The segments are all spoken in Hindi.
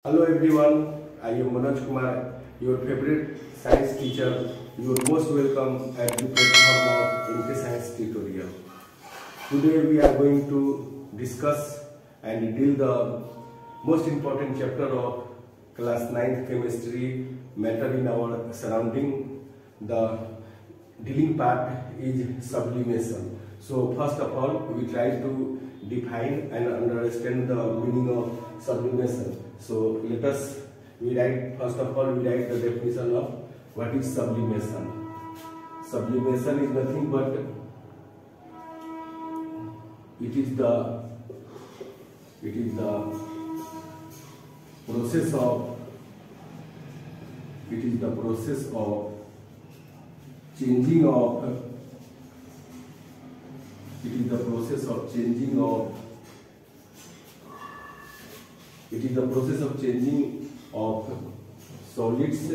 Hello everyone, I am Manoj Kumar, your favorite science teacher. You are most welcome at the platform of MK Science Tutorial. Today we are going to discuss and deal the most important chapter of class 9th chemistry, matter in our surrounding. The dealing part is sublimation. So first of all, we try to define and understand the meaning of sublimation. So let us, first of all we write the definition of what is sublimation. Sublimation is nothing but it is the process of changing of solids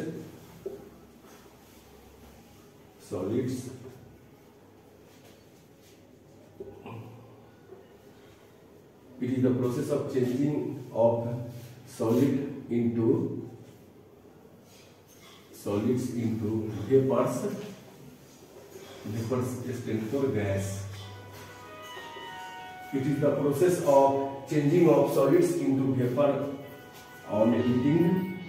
it is the process of changing of solids into vapors. Vapors stand for gas. It is the process of changing of solids into vapor on heating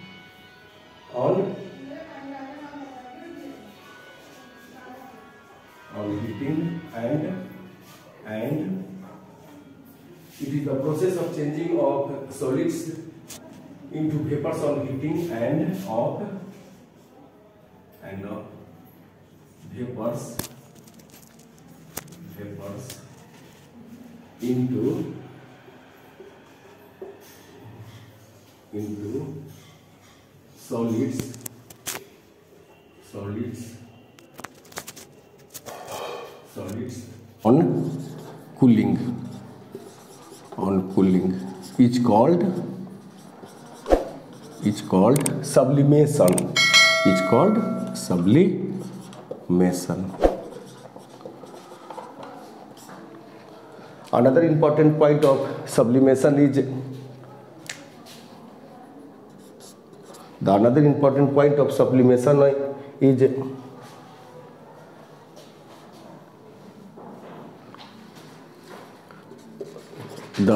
and it is the process of changing of solids into vapors on heating and of vapors into solids on cooling is called sublimation. Another important point of sublimation is the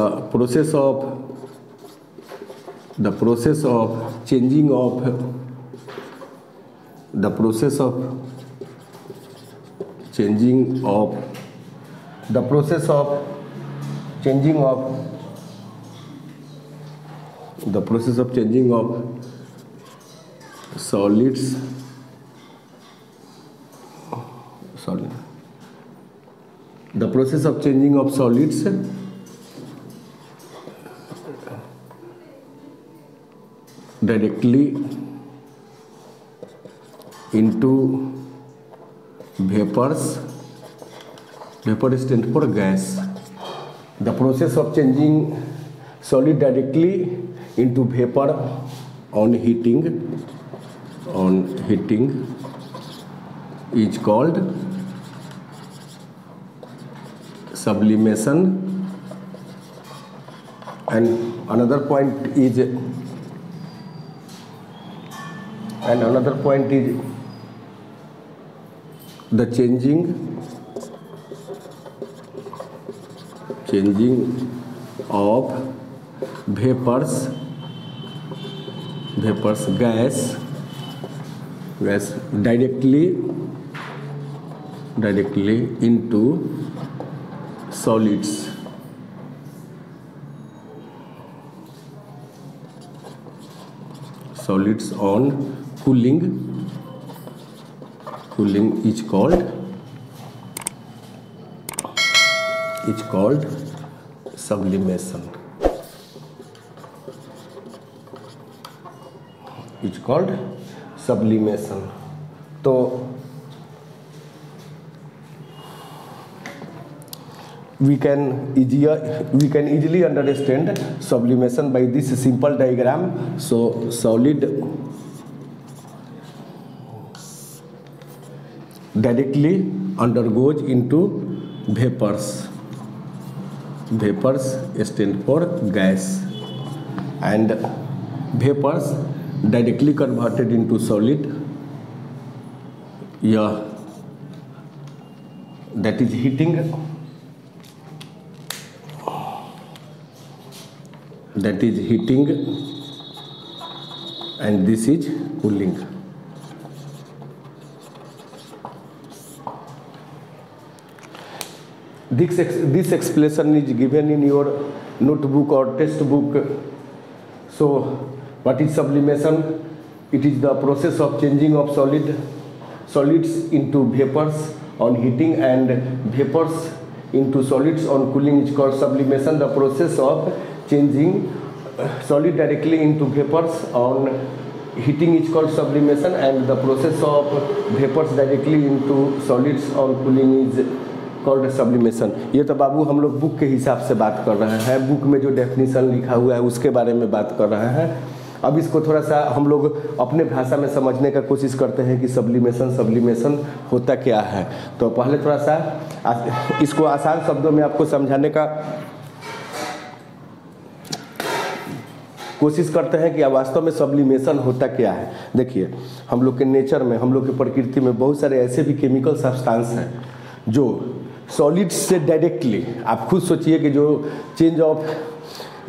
process of changing of solids directly into vapors. Vapor stands for gas. The process of changing solid directly into vapor on heating is called sublimation. And another point is the changing of vapors gas directly into solids. On cooling is called sublimation. So we can easily understand sublimation by this simple diagram. So solid directly undergoes into vapors. Vapors stand for gas, and vapors directly converted into solid, yeah, that is heating, and this is cooling. This explanation is given in your notebook or textbook. So what is sublimation? It is the process of changing of solids into vapors on heating and vapors into solids on cooling is called sublimation. The process of changing solid directly into vapors on heating is called sublimation, and the process of vapors directly into solids on cooling is called sublimation. ये तो बाबू हम लोग बुक के हिसाब से बात कर रहे हैं, बुक में जो डेफिनेशन लिखा हुआ है उसके बारे में बात कर रहे हैं। अब इसको थोड़ा सा हम लोग अपने भाषा में समझने का कोशिश करते हैं कि सब्लिमेशन होता क्या है। तो पहले थोड़ा सा इसको आसान शब्दों में आपको समझाने का कोशिश करते हैं कि वास्तव में सब्लिमेशन होता क्या है। देखिए, हम लोग के नेचर में, हम लोग की प्रकृति में बहुत सारे ऐसे भी केमिकल सब्सटेंस हैं जो सॉलिड्स से डायरेक्टली, आप खुद सोचिए कि जो change of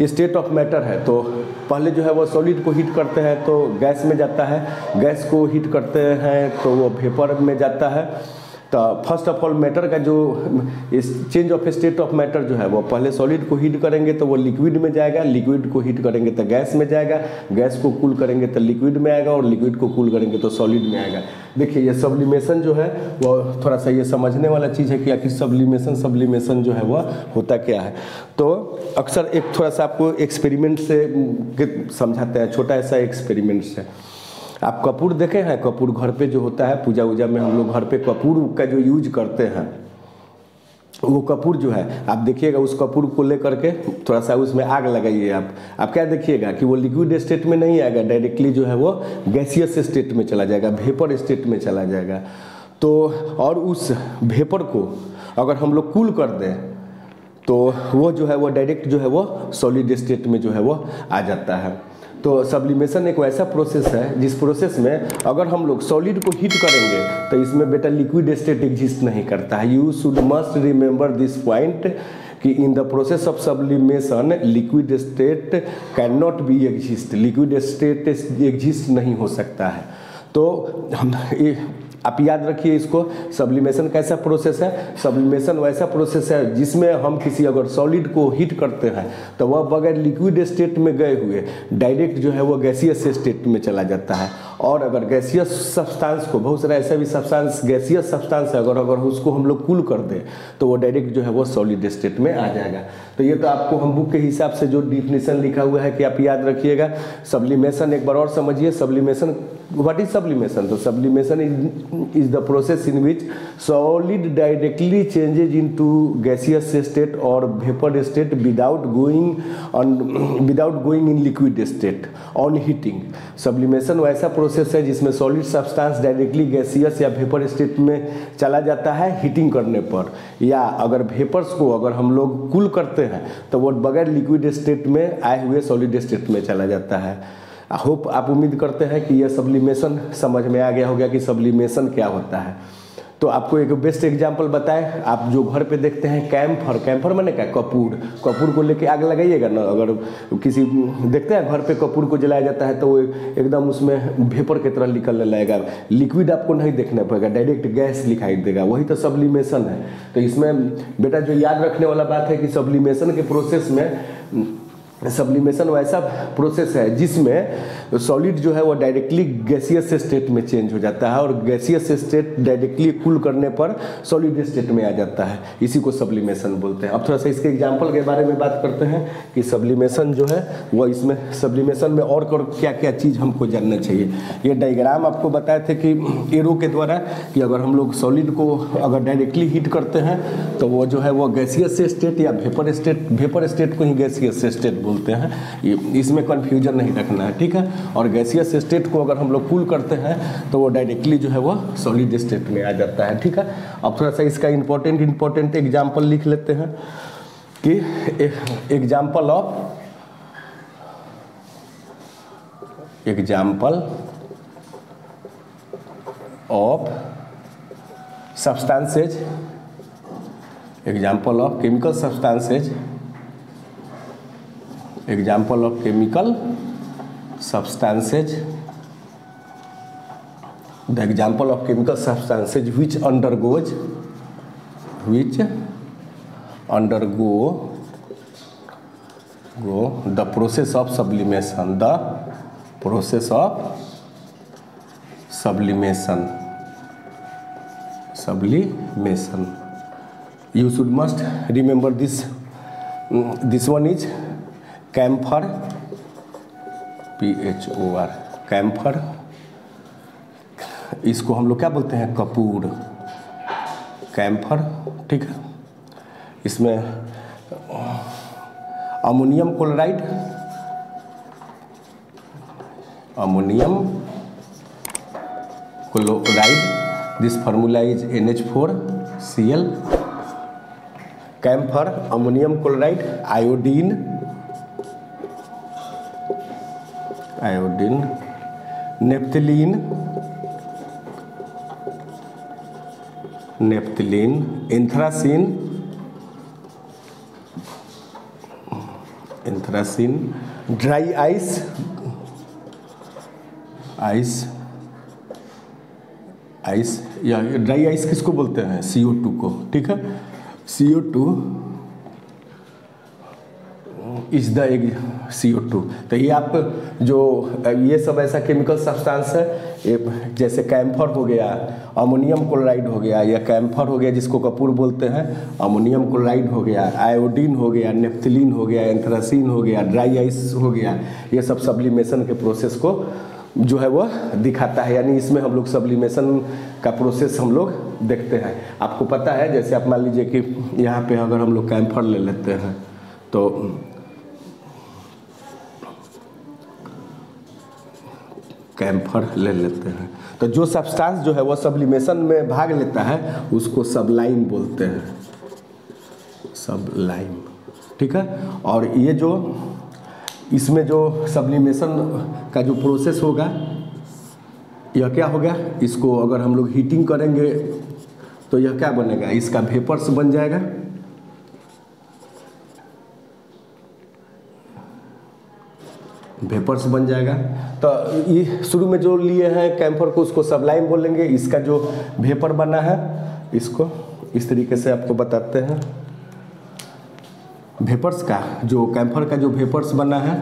state of matter है, तो पहले जो है वो सॉलिड को हीट करते हैं तो गैस में जाता है, गैस को हीट करते हैं तो वो वेपर में जाता है। तो फर्स्ट ऑफ ऑल मैटर का जो change of state of matter जो है वो पहले सॉलिड को हीट करेंगे तो वो लिक्विड में जाएगा, लिक्विड को हीट करेंगे तो गैस में जाएगा, गैस को कूल करेंगे तो लिक्विड में आएगा, और लिक्विड को कूल करेंगे तो सॉलिड में आएगा। देखिए, ये सब्लिमेशन जो है वो थोड़ा सा ये समझने वाला चीज़ है कि आखिर सब्लिमेशन जो है वो होता क्या है। तो अक्सर एक थोड़ा सा आपको एक्सपेरिमेंट से समझाते हैं, छोटा ऐसा एक्सपेरिमेंट से। आप कपूर देखे हैं? कपूर घर पे जो होता है, पूजा वूजा में हम लोग घर पे कपूर का जो यूज करते हैं, वो कपूर जो है आप देखिएगा, उस कपूर को लेकर के थोड़ा सा उसमें आग लगाइए। आप क्या देखिएगा कि वो लिक्विड स्टेट में नहीं आएगा, डायरेक्टली जो है वो गैसियस स्टेट में चला जाएगा, वेपर स्टेट में चला जाएगा। तो और उस वेपर को अगर हम लोग कूल कर दें तो वो जो है वो डायरेक्ट जो है वो सॉलिड स्टेट में जो है वो आ जाता है। तो सब्लिमेशन एक वैसा प्रोसेस है जिस प्रोसेस में अगर हम लोग सॉलिड को हीट करेंगे तो इसमें बेटा लिक्विड स्टेट एग्जिस्ट नहीं करता है। You should must remember this point कि in the process of sublimation liquid state can not be exist, liquid state exist नहीं हो सकता है। तो आप याद रखिए इसको, सब्लिमेशन कैसा प्रोसेस है? सब्लिमेशन वैसा प्रोसेस है जिसमें हम किसी अगर सॉलिड को हीट करते हैं तो वह बगैर लिक्विड स्टेट में गए हुए डायरेक्ट जो है वो गैसियस स्टेट में चला जाता है। और अगर गैसियस सब्सटेंस को, बहुत सारा ऐसा भी सब्सटेंस गैसियस सब्सटेंस है, अगर उसको हम लोग कूल कर दें तो वो डायरेक्ट जो है वो सॉलिड स्टेट में आ जाएगा। तो ये तो आपको हम बुक के हिसाब से जो डिफिनेशन लिखा हुआ है कि आप याद रखिएगा। सब्लिमेशन एक बार और समझिए, सब्लिमेशन, व्हाट इज सब्लिमेशन? तो sublimation is the process in which solid directly changes into gaseous state or vapor state without going in liquid state on heating। Sublimation वैसा प्रोसेस है जिसमें सॉलिड सब्सटेंस डायरेक्टली गैसियस या वेपर स्टेट में चला जाता है हीटिंग करने पर, या अगर वेपर्स को अगर हम लोग कूल करते हैं तो वो बगैर लिक्विड स्टेट में आए हुए सॉलिड स्टेट में चला जाता है। होप आप उम्मीद करते हैं कि यह सब्लिमेशन समझ में आ गया होगा कि सब्लिमेशन क्या होता है। तो आपको एक बेस्ट एग्जांपल बताएं, आप जो घर पे देखते हैं कैम्फर मैंने क्या, कपूर को लेके आग लगाइएगा ना, अगर किसी देखते हैं घर पे कपूर को जलाया जाता है तो वो एकदम उसमें वेपर की तरह निकलने लगेगा, लिक्विड आपको नहीं देखना पड़ेगा, डायरेक्ट गैस दिखाई देगा। वही तो सब्लिमेशन है। तो इसमें बेटा जो याद रखने वाला बात है कि सब्लिमेशन के प्रोसेस में, सब्लिमेशन वैसा प्रोसेस है जिसमें सॉलिड जो है वो डायरेक्टली गैसियस स्टेट में चेंज हो जाता है और गैसियस स्टेट डायरेक्टली कूल करने पर सॉलिड स्टेट में आ जाता है, इसी को सब्लिमेशन बोलते हैं। अब थोड़ा सा इसके एग्जांपल के बारे में बात करते हैं कि सब्लिमेशन जो है वो, इसमें सब्लिमेशन में और क्या क्या चीज़ हमको जानना चाहिए। ये डायग्राम आपको बताए थे कि एरो के द्वारा कि अगर हम लोग सॉलिड को अगर डायरेक्टली हीट करते हैं तो वो जो है वो गैसियस स्टेट या वेपर स्टेट को ही गैसियस स्टेट बोलते हैं, ये इसमें कन्फ्यूजन नहीं रखना है, ठीक है। और गैसियस स्टेट को अगर हम लोग कूल करते हैं तो वो डायरेक्टली जो है वो सॉलिड स्टेट में आ जाता है, ठीक है। अब थोड़ा सा इसका इम्पोर्टेंट एग्जाम्पल लिख लेते हैं कि example of example of substances, example of chemical substances, example of chemical substances, the example of chemical substances which undergo the process of sublimation, the process of sublimation. You should must remember this. This one is camphor, PHOR, camphor. इसको हम लोग क्या बोलते हैं, कपूर, कैम्फर, ठीक है। इसमें ammonium chloride, this formula is NH4Cl, camphor, ammonium chloride, iodine, naphthalene, anthracene, dry ice, या ड्राई आइस किसको बोलते हैं, CO2 को, ठीक है। CO2 is the CO2। तो ये आप जो ये सब ऐसा केमिकल सब्सटेंस है, जैसे कैम्फर हो गया, अमोनियम क्लोराइड हो गया, या कैम्फर हो गया जिसको कपूर बोलते हैं, अमोनियम क्लोराइड हो गया, आयोडीन हो गया, नेप्थलीन हो गया, एंथ्रासिन हो गया, ड्राई आइस हो गया, ये सब सब्लिमेशन के प्रोसेस को जो है वो दिखाता है। यानी इसमें हम लोग सब्लिमेशन का प्रोसेस हम लोग देखते हैं। आपको पता है, जैसे आप मान लीजिए कि यहाँ पे अगर हम लोग कैम्फर ले लेते हैं, तो कैम्फर ले लेते हैं, तो जो सब्सटेंस जो है वो सब्लिमेशन में भाग लेता है उसको सबलाइम बोलते हैं, सबलाइम, ठीक है। और ये जो इसमें जो सब्लिमेशन का जो प्रोसेस होगा, यह क्या होगा, इसको अगर हम लोग हीटिंग करेंगे तो यह क्या बनेगा, इसका वेपर्स बन जाएगा, वेपर्स बन जाएगा। तो ये शुरू में जो लिए हैं कैम्फर को, उसको सबलाइम बोलेंगे। इसका जो वेपर बना है, इसको इस तरीके से आपको बताते हैं। वेपर्स का जो कैम्फर का जो वेपर्स बना है,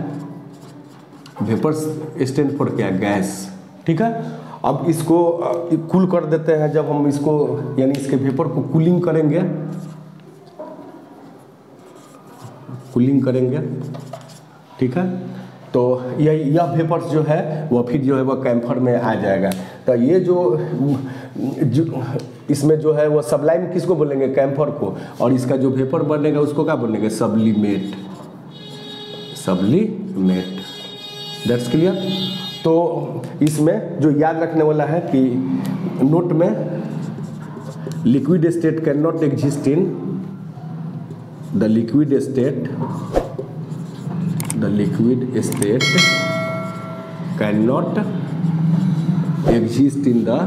वेपर्स स्टैंड फॉर क्या, गैस, ठीक है। अब इसको कूल कर देते हैं। जब हम इसको यानी इसके वेपर को कूलिंग करेंगे, ठीक है, तो यह वेपर्स जो है वो फिर जो है वो कैम्फर में आ जाएगा। तो ये जो इसमें जो है वो सबलाइम किसको बोलेंगे, कैम्फर को, और इसका जो वेपर बनेगा उसको क्या बनेगा, सब्लिमेट, दैट्स क्लियर। तो इसमें जो याद रखने वाला है कि नोट में liquid state can not exist in the liquid state cannot exist in the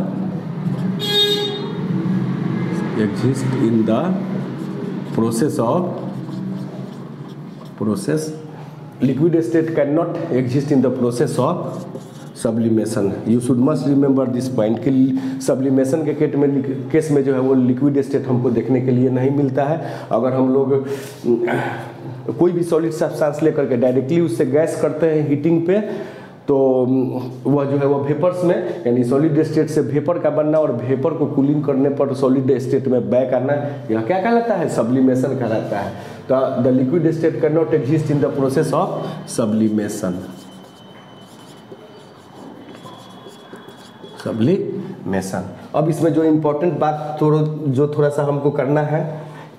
process liquid state cannot exist in the process of sublimation. You should must remember this point कि sublimation के केस में जो है वो लिक्विड स्टेट हमको देखने के लिए नहीं मिलता है। अगर हम लोग कोई भी सॉलिड सब्सटेंस लेकर के डायरेक्टली उससे गैस करते हैं हीटिंग पे, तो वह जो है वो वेपर्स में, यानी सॉलिड स्टेट से वेपर का बनना और वेपर को कूलिंग करने पर सॉलिड स्टेट में बैक आना, यह क्या कहलाता है, सब्लिमेशन कहलाता है। तो the liquid state can not exist in the process of sublimation. अब इसमें जो इम्पोर्टेंट बात थोड़ा सा हमको करना है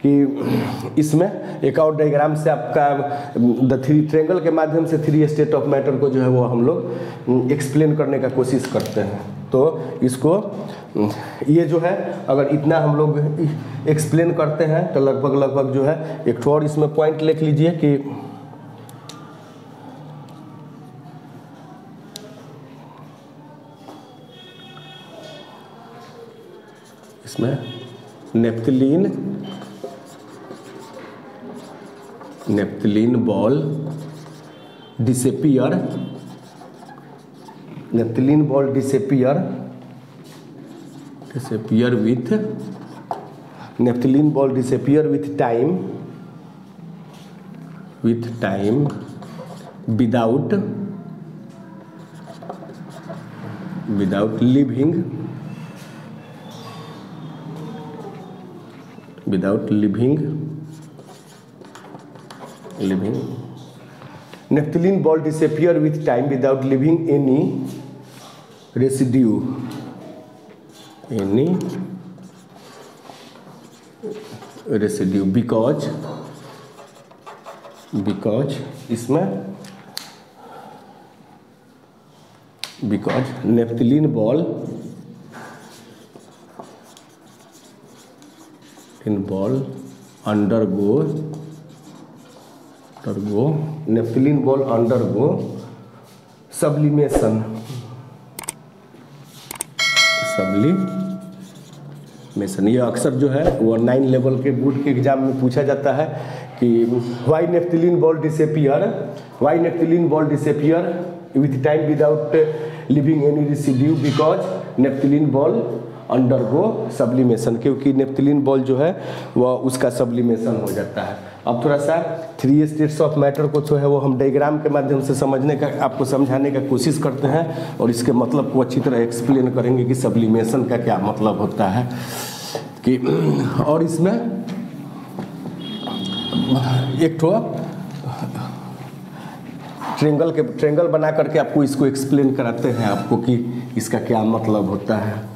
कि इसमें एक और डायग्राम से आपका द थ्री ट्रायंगल के माध्यम से थ्री स्टेट ऑफ मैटर को जो है वो हम लोग एक्सप्लेन करने का कोशिश करते हैं। तो इसको ये जो है अगर इतना हम लोग एक्सप्लेन करते हैं तो लगभग जो है एक और इसमें पॉइंट लिख लीजिए कि इसमें naphthalene ball disappear, naphthalene ball disappear with naphthalene ball disappear with time without living naphthalene ball disappear with time without leaving any residue because इसमें naphthalene ball undergo sublimation ये अक्सर जो है वो 9 लेवल के बोर्ड के एग्जाम में पूछा जाता है कि why naphthalene ball disappear with time without leaving any residue because naphthalene ball undergo sublimation, क्योंकि नेप्थलीन बॉल जो है वह उसका सब्लिमेशन हो जाता है। अब थोड़ा सा 3 स्टेट्स ऑफ मैटर को जो है वो हम डायग्राम के माध्यम से समझने का, आपको समझाने का कोशिश करते हैं और इसके मतलब को अच्छी तरह एक्सप्लेन करेंगे कि सब्लिमेशन का क्या मतलब होता है कि, और इसमें एक ठो ट्रेंगल बना करके आपको इसको एक्सप्लेन कराते हैं आपको कि इसका क्या मतलब होता है।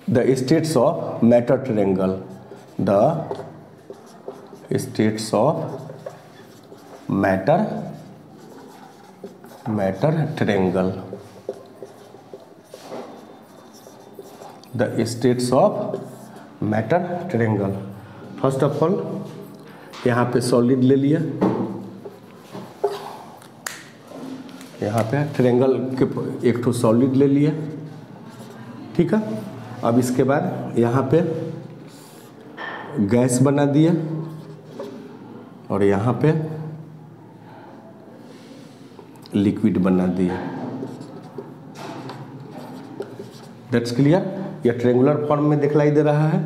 The states of matter triangle, the states of matter triangle। First of all यहाँ पे सॉलिड ले लिया, यहाँ पे ट्रायंगल के एक ठो सॉलिड ले लिया, ठीक है। अब इसके बाद यहाँ पे गैस बना दिया और यहाँ पे लिक्विड बना दिया। That's clear. यह ट्रेंगुलर फॉर्म में दिखलाई दे रहा है,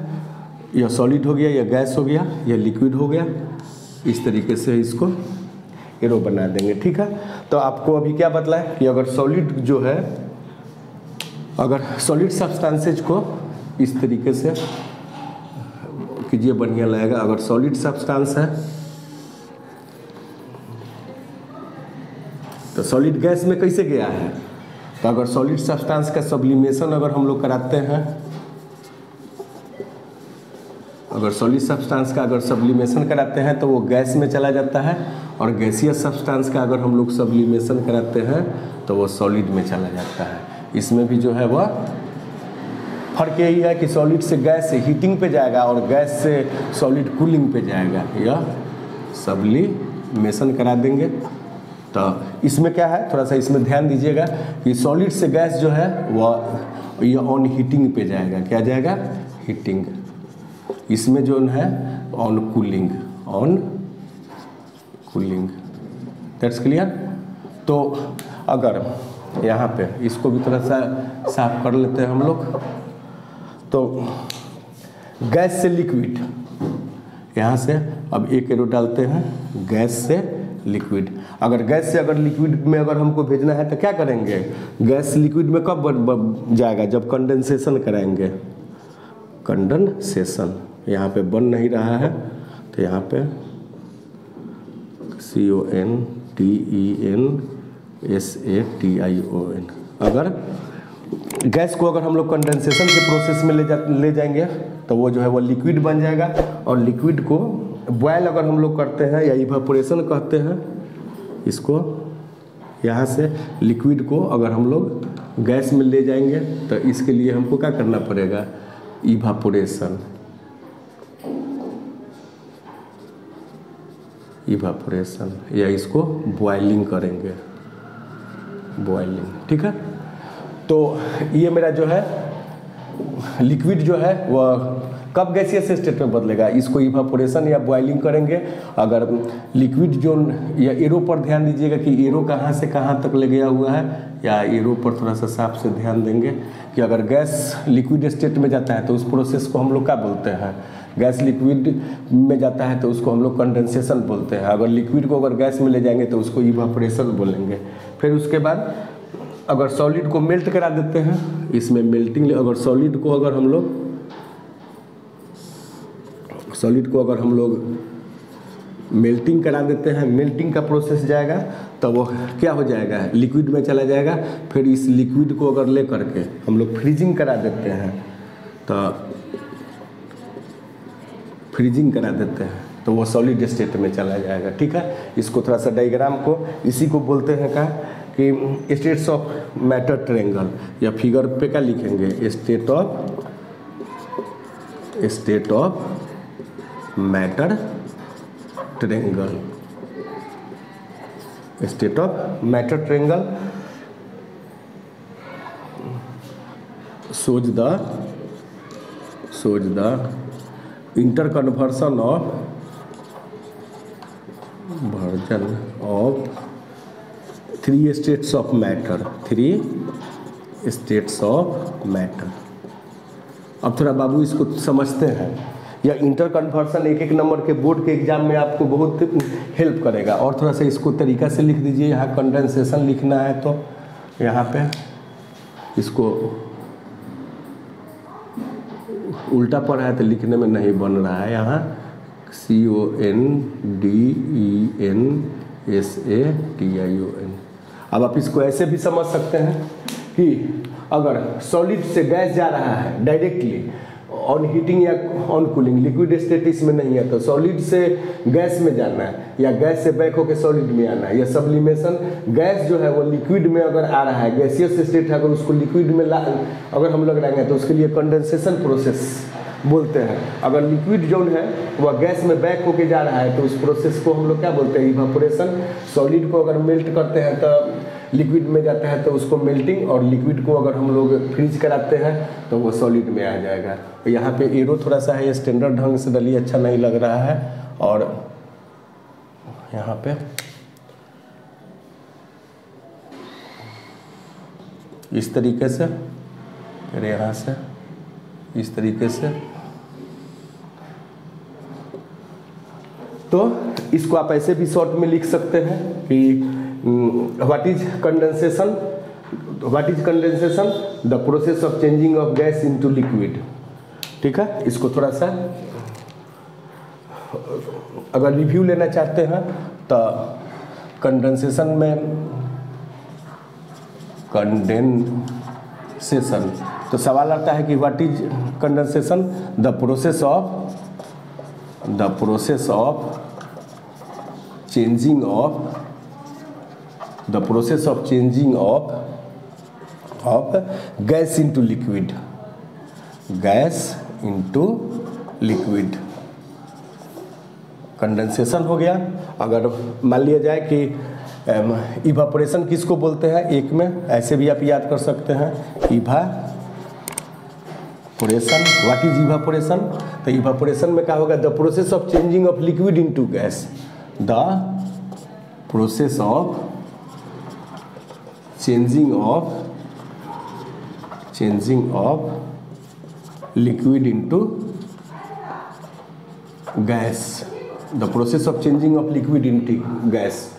यह सॉलिड हो गया, यह गैस हो गया, यह लिक्विड हो गया। इस तरीके से इसको एरो बना देंगे, ठीक है। तो आपको अभी क्या बतला है कि अगर सॉलिड जो है, अगर सॉलिड सब्सटेंसेज को इस तरीके से कीजिए, बढ़िया लगेगा। अगर सॉलिड सब्सटेंस है तो सॉलिड गैस में कैसे गया है, तो अगर सॉलिड सब्सटेंस का सब्लिमेशन अगर हम लोग कराते हैं, अगर सॉलिड सब्सटेंस का अगर सब्लिमेशन कराते हैं तो वो गैस में चला जाता है, और गैसियस सब्सटेंस का अगर हम लोग सब्लिमेशन कराते हैं तो वो सॉलिड में चला जाता है। इसमें भी जो है वह फर्क यही है कि सॉलिड से गैस हीटिंग पे जाएगा और गैस से सॉलिड कूलिंग पे जाएगा। यह सब्लिमेशन करा देंगे। तो इसमें क्या है, थोड़ा सा इसमें ध्यान दीजिएगा कि सॉलिड से गैस जो है वह ये ऑन हीटिंग पे जाएगा। क्या जाएगा? हीटिंग। इसमें जो है ऑन कूलिंग, दैट्स क्लियर। तो अगर यहाँ पे इसको भी थोड़ा सा साफ कर लेते हैं हम लोग। तो गैस से लिक्विड, यहाँ से अब एक एरो डालते हैं, गैस से लिक्विड। अगर गैस से अगर लिक्विड में अगर हमको भेजना है तो क्या करेंगे, गैस लिक्विड में कब जाएगा, जब कंडेंसेशन कराएंगे। कंडेंसेशन यहाँ पे बन नहीं रहा है तो यहाँ पे CONTENSATION। अगर गैस को अगर हम लोग कंडेंसेशन के प्रोसेस में ले जाएंगे तो वो जो है वो लिक्विड बन जाएगा। और लिक्विड को बॉयल अगर हम लोग करते हैं या इवेपोरेशन कहते हैं इसको, यहाँ से लिक्विड को अगर हम लोग गैस में ले जाएंगे तो इसके लिए हमको क्या करना पड़ेगा, इवेपोरेशन। इवापोरेशन, या इसको बॉइलिंग करेंगे, बॉइलिंग। ठीक है, तो ये मेरा जो है लिक्विड जो है वह कब गैसियस स्टेट में बदलेगा, इसको इवापोरेशन या बॉइलिंग करेंगे। अगर लिक्विड जो, या एरो पर ध्यान दीजिएगा कि एरो कहाँ से कहाँ तक ले गया हुआ है, या एरो पर थोड़ा सा साफ से ध्यान देंगे कि अगर गैस लिक्विड स्टेट में जाता है तो उस प्रोसेस को हम लोग क्या बोलते हैं, गैस लिक्विड में जाता है तो उसको हम लोग कंडेंसेशन बोलते हैं। अगर लिक्विड को अगर गैस में ले जाएंगे तो उसको इवापोरेशन बोलेंगे। फिर उसके बाद अगर सॉलिड को मेल्ट करा देते हैं, इसमें मेल्टिंग, अगर सॉलिड को अगर हम लोग मेल्टिंग करा देते हैं, मेल्टिंग का प्रोसेस जाएगा तो वो क्या हो जाएगा, लिक्विड में चला जाएगा। फिर इस लिक्विड को अगर ले करके हम लोग फ्रीजिंग करा देते हैं, तो फ्रीजिंग करा देते हैं तो वो सॉलिड स्टेट में चला जाएगा। ठीक है, इसको थोड़ा सा डायग्राम को इसी को बोलते हैं क्या कि स्टेट्स ऑफ मैटर ट्रायंगल, या फिगर पे क्या लिखेंगे, state of matter triangle, state of matter triangle shows the interconversion of three states of matter, अब थोड़ा बाबू इसको समझते हैं। या इंटर कन्वर्सन एक एक नंबर के बोर्ड के एग्जाम में आपको बहुत हेल्प करेगा। और थोड़ा सा इसको तरीका से लिख दीजिए, यहाँ कंडेंसेशन लिखना है तो यहाँ पे इसको उल्टा पढ़ा है तो लिखने में नहीं बन रहा है। यहाँ CONDENSATION। अब आप इसको ऐसे भी समझ सकते हैं कि अगर सॉलिड से गैस जा रहा है डायरेक्टली ऑन हीटिंग या ऑन कूलिंग, लिक्विड स्टेट में नहीं है, तो सॉलिड से गैस में जाना है या गैस से बैक होकर सॉलिड में आना है, या सब्लिमेशन, गैस जो है वो लिक्विड में अगर आ रहा है, गैसियस स्टेट है, अगर उसको लिक्विड में अगर हम लोग लगाएंगे तो उसके लिए कंडेंसेशन प्रोसेस बोलते हैं। अगर लिक्विड जो है वह गैस में बैक होके जा रहा है तो उस प्रोसेस को हम लोग क्या बोलते हैं, इवापोरेशन। सॉलिड को अगर मेल्ट करते हैं तो लिक्विड में जाता है तो उसको मेल्टिंग, और लिक्विड को अगर हम लोग फ्रीज कराते हैं तो वो सॉलिड में आ जाएगा। तो यहाँ पे एरो थोड़ा सा है, स्टैंडर्ड ढंग से डली, अच्छा नहीं लग रहा है। और यहाँ पे इस तरीके से, फिर यहाँ से इस तरीके से, तो इसको आप ऐसे भी शॉर्ट में लिख सकते हैं कि what is condensation, the process of changing of gas into liquid. ठीक है, इसको थोड़ा सा अगर रिव्यू लेना चाहते हैं तो कंडेंसेशन में, कंडेंसेशन तो सवाल आता है कि what is condensation, the process of changing of gas into liquid, condensation हो गया। अगर मान लिया जाए कि इवापोरेशन किसको बोलते हैं, एक में ऐसे भी आप याद कर सकते हैं, इवापोरेशन, व्हाट इज इवापोरेशन, तो इवापोरेशन में क्या होगा, the process of changing of liquid into gas, the process of changing of liquid into gas, the process of changing of liquid into gas.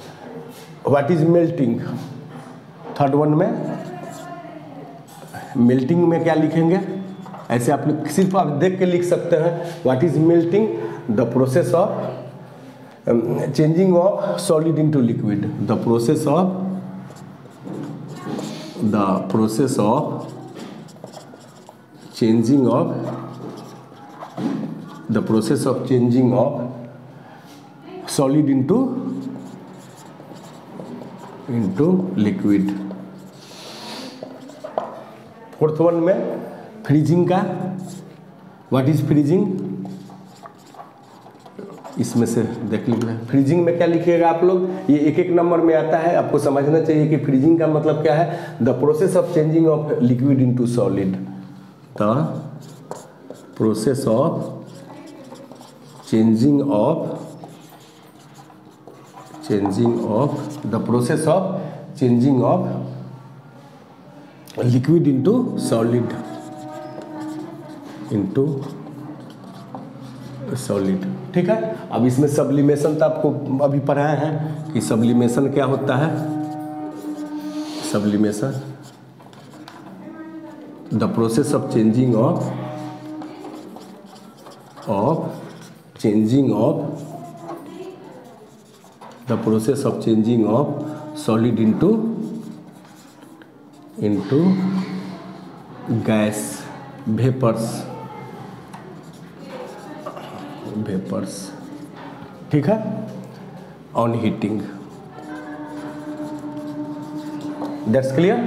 What is melting, third one में मेल्टिंग में क्या लिखेंगे, ऐसे आप सिर्फ आप देख के लिख सकते हैं, what is melting, the process of changing of solid into liquid, the process of changing of solid into liquid। Fourth one में फ्रीजिंग का, व्हाट इज फ्रीजिंग, इसमें से देख लीजिए। फ्रीजिंग में क्या लिखिएगा आप लोग, ये एक एक नंबर में आता है, आपको समझना चाहिए कि फ्रीजिंग का मतलब क्या है। The process of changing of liquid into solid, the process of changing of the process of changing of liquid into solid, ठीक है। अब इसमें सब्लिमेशन तो आपको अभी पढ़ाए हैं कि सब्लिमेशन क्या होता है। Sublimation the process of changing of the process of changing of solid into gas, vapours, ठीक है, ऑन हीटिंग। That's clear.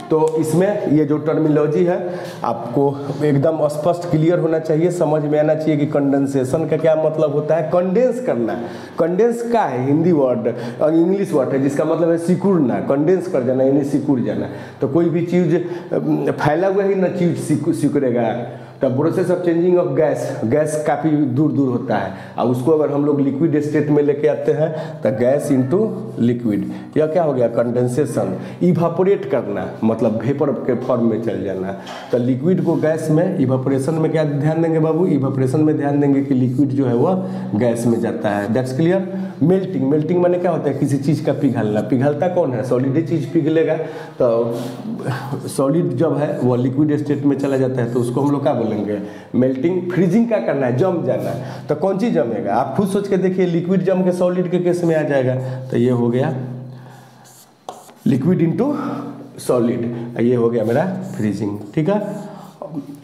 तो इसमें ये जो टर्मिनोलॉजी है आपको एकदम स्पष्ट क्लियर होना चाहिए, समझ में आना चाहिए कि कंडेंसेशन का क्या मतलब होता है। कंडेंस करना, कंडेंस का है हिंदी वर्ड और इंग्लिश वर्ड है जिसका मतलब है सिकुड़ना, कंडेंस कर जाना यानी सिकुड़ जाना। तो कोई भी चीज़ फैला हुआ ही ना चीज़ सिकुड़ेगा। तो process of changing of gas काफ़ी दूर दूर होता है और उसको अगर हम लोग लिक्विड स्टेट में लेके आते हैं तो गैस इनटू लिक्विड, यह क्या हो गया कंडेंसेशन। इवापोरेट करना मतलब वेपर के फॉर्म में चल जाना। तो लिक्विड को गैस में, इवापोरेशन में क्या ध्यान देंगे बाबू, इवापोरेशन में ध्यान देंगे कि लिक्विड जो है वह गैस में जाता है। That's clear. मेल्टिंग माने क्या होता है, किसी चीज़ का पिघलना। पिघलता कौन है, सॉलिड ही चीज़ पिघलेगा। तो सॉलिड जब है वह लिक्विड स्टेट में चला जाता है तो उसको हम लोग क्या बोलेंगे, मेल्टिंग। फ्रीजिंग क्या करना है, जम जाना। तो कौन चीज़ जमेगा, आप खुद सोच के देखिए, लिक्विड जम के सॉलिड के केस में आ जाएगा। तो ये हो गया लिक्विड इनटू सॉलिड, ये हो गया मेरा फ्रीजिंग, ठीक है।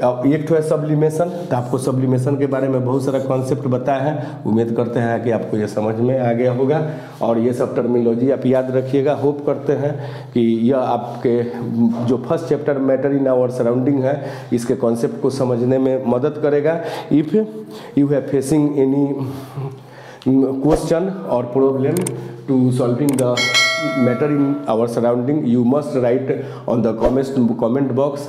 अब एक तो है सब्लिमेशन। तो आपको सब्लिमेशन के बारे में बहुत सारा कॉन्सेप्ट बताया है, उम्मीद करते हैं कि आपको ये समझ में आ गया होगा और ये सब टर्मिनोलॉजी आप याद रखिएगा। होप करते हैं कि यह आपके जो first chapter matter in our surrounding है इसके कॉन्सेप्ट को समझने में मदद करेगा। If you have facing any question or problem to solving the matter in our surrounding, you must write on the comment box.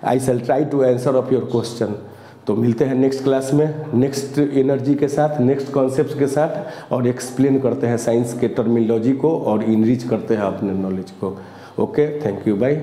I shall try to answer of your question. तो मिलते हैं नेक्स्ट क्लास में नेक्स्ट एनर्जी के साथ, नेक्स्ट कॉन्सेप्ट के साथ और एक्सप्लेन करते हैं साइंस के टर्मिनोलॉजी को और इनरिच करते हैं अपने नॉलेज को। Okay, thank you, bye.